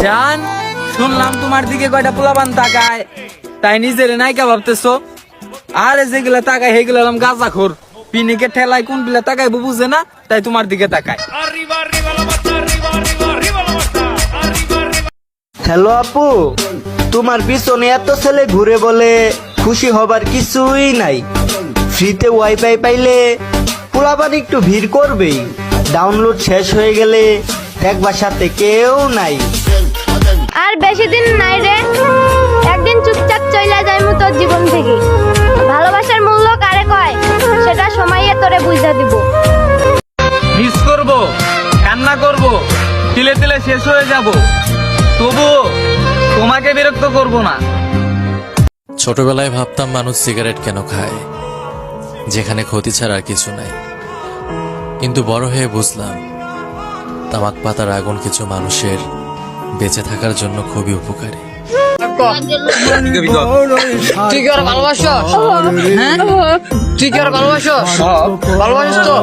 জান, শুনলাম তোমার দিকে কয়টা পোলাপান তাকায়, তাই নিজের নায়িকা ভাবতেছো? আরে যেগুলা তাকায় সেগুলা গাঁজাখোর, পিনিকে ঠেলায় কোন পিলা তাকায় বুঝে না, তাই তোমার দিকে তাকায়। হ্যালো আপু, তোমার পিছনে এত ছেলে ঘুরে বলে খুশি হবার কিছুই নাই। ফ্রিতে ওয়াইফাই পাইলে পোলাপান একটু ভিড় করবেই, ডাউনলোড শেষ হয়ে গেলে একবার সাথে কেউ নাই। আর বেশি দিন নাই রে, একদিন চুপচাপ চলে যাইমু তোর জীবন থেকে। ভালোবাসার মূল্য কারে কয় সেটা সময়ে তোরে বুঝা দিব। মিস করবো, কান্না করবো, তিলে তিলে শেষ হয়ে যাব, তবুও তোমাকে বিরক্ত করব না। ছোটবেলায় ভাবতাম মানুষ সিগারেট কেন খায়, যেখানে ক্ষতি ছাড়া আর কিছু নাই। কিন্তু বড় হয়ে বুঝলাম তামাক পাতার আগুন কিছু মানুষের বেঁচে থাকার জন্য খুবই উপকারী। তুই কি আর ভালোবাসো? হ্যাঁ, তুই কি আর ভালোবাসো? ভালোবাসিস তো?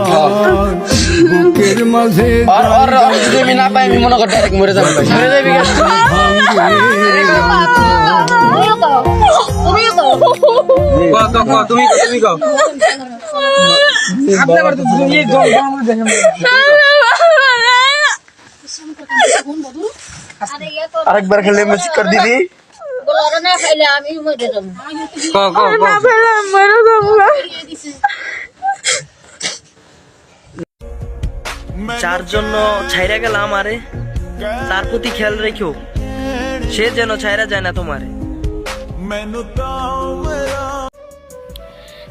আর যদি আমি না পাই, আমি মনে করি ডাইরেক্ট মরে যাবি। মরে যাবি আরেকবার খেলে মেসি কর দিদি। যার জন্য ছাইরা গেলাম আরে, তার প্রতি খেয়াল রেখো, সে যেন ছাইরা যায় না তোমারে।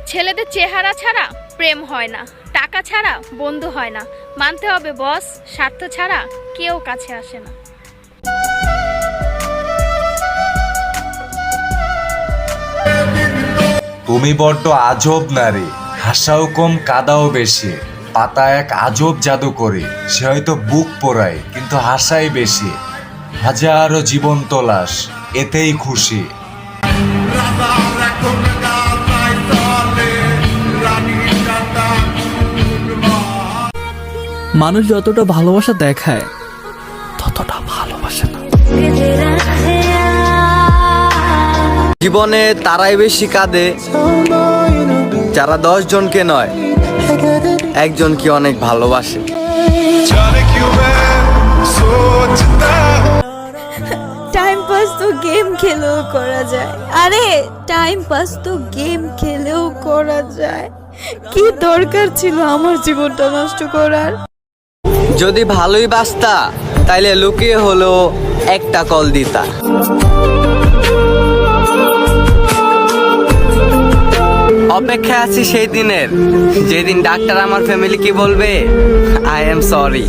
ছেলেদের চেহারা ছাড়া প্রেম হয় না, টাকা ছাড়া বন্ধু হয় না, মানতে হবে বস, স্বার্থ ছাড়া কেউ কাছে আসে না। তুমি বড্ড আজব নারী, হাসাও কম কাদাও বেশি। পাতা এক আজব জাদু করে, সে হয়তো বুক পোড়ায় কিন্তু হাসাই বেশি। হাজারো জীবন্ত লাশ, এতেই খুশি। মানুষ যতটা ভালোবাসা দেখায় ততটা ভালোবাসে না। জীবনে তারাই বেশি কাঁদে যারা 10 জনকে নয়, একজনকে অনেক ভালোবাসে। টাইম পাস তো গেম খেলেও করা যায়। আরে টাইম পাস তো গেম খেলেও করা যায়, কি দরকার ছিল আমার জীবনটা নষ্ট করার? যদি ভালোই বাসতা তাইলে লুকিয়ে হলো একটা কল দিতা। অপেক্ষায় আছি সেই দিনের, যেদিন ডাক্তার আমার ফ্যামিলি কি বলবে, আই এম সরি।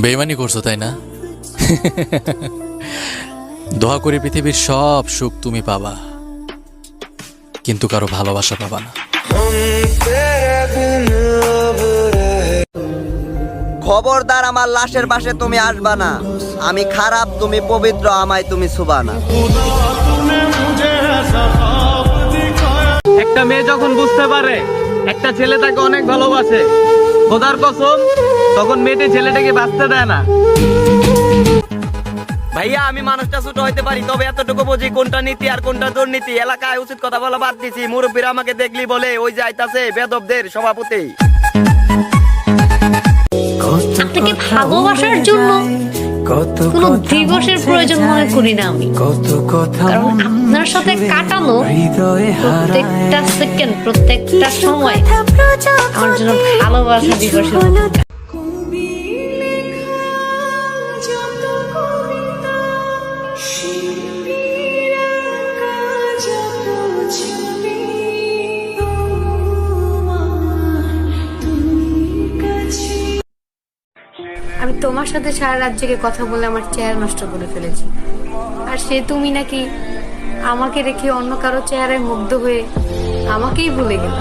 বেইমানি করছো তাই না? দোয়া করি পৃথিবীর সব সুখ তুমি পাবা, কিন্তু কারো ভালোবাসা পাবা না। খবরদার আমার লাশের পাশে তুমি আসবা না, আমি খারাপ তুমি পবিত্র, আমায় তুমি ছুবা না। একটা মেয়ে যখন বুঝতে পারে একটা ছেলে তাকে অনেক ভালোবাসে, খোদার কসম, তখন মেয়েটি ছেলেটাকে বাঁচতে দেয় না। ভাইয়া, আমি মানুষটা ছোট হইতে পারি, তবে এতটুকু বুঝি কোনটা নীতি আর কোনটা দুর্নীতি। এলাকায় উচিত কথা বলা বাদ দিছি, মুরব্বীরা আমাকে দেখলি বলে ওই যে আইতাছে বেদবদের সভাপতি। আপনাকে ভালোবাসার জন্য কোনো দিবসের প্রয়োজন মনে করি না আমি, কারণ আপনার সাথে কাটানো প্রত্যেকটা সেকেন্ড, প্রত্যেকটা সময় আমার জন্য ভালোবাসা দিবসের মতো। আমি তোমার সাথে সারা রাত জেগে কথা বলে আমার চেহারা নষ্ট করে ফেলেছি, আর সে তুমি নাকি আমাকে রেখে অন্য কারো চেহারায় মুগ্ধ হয়ে আমাকেই ভুলে গেল।